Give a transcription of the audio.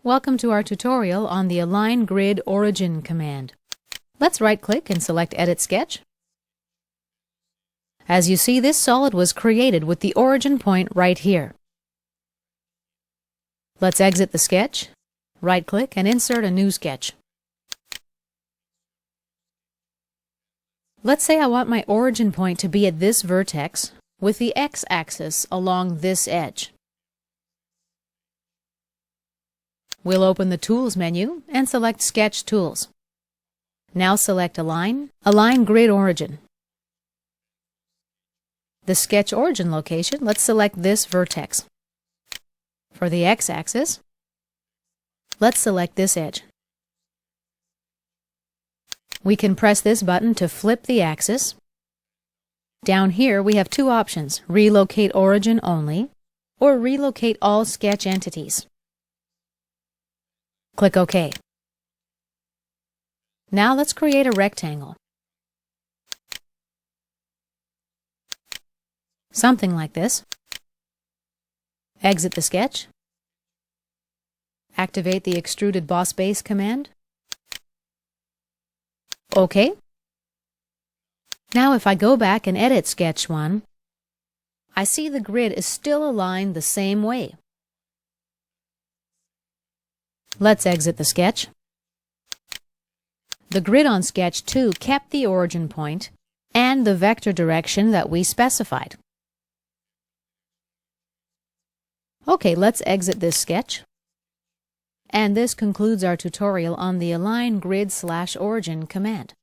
Welcome to our tutorial on the Align Grid Origin command. Let's right-click and select Edit Sketch. As you see, this solid was created with the origin point right here. Let's exit the sketch, right-click and insert a new sketch. Let's say I want my origin point to be at this vertex with the x-axis along this edge. We'll open the Tools menu and select Sketch Tools. Now select Align Grid Origin. The sketch origin location, let's select this vertex. For the x-axis, let's select this edge. We can press this button to flip the axis. Down here we have two options, Relocate Origin Only or Relocate All Sketch Entities. Click OK. Now let's create a rectangle. Something like this. Exit the sketch. Activate the Extruded Boss Base command. OK. Now if I go back and edit Sketch 1, I see the grid is still aligned the same way. Let's exit the sketch. The grid on Sketch 2 kept the origin point and the vector direction that we specified. Okay, let's exit this sketch. And this concludes our tutorial on the Align Grid/Origin command.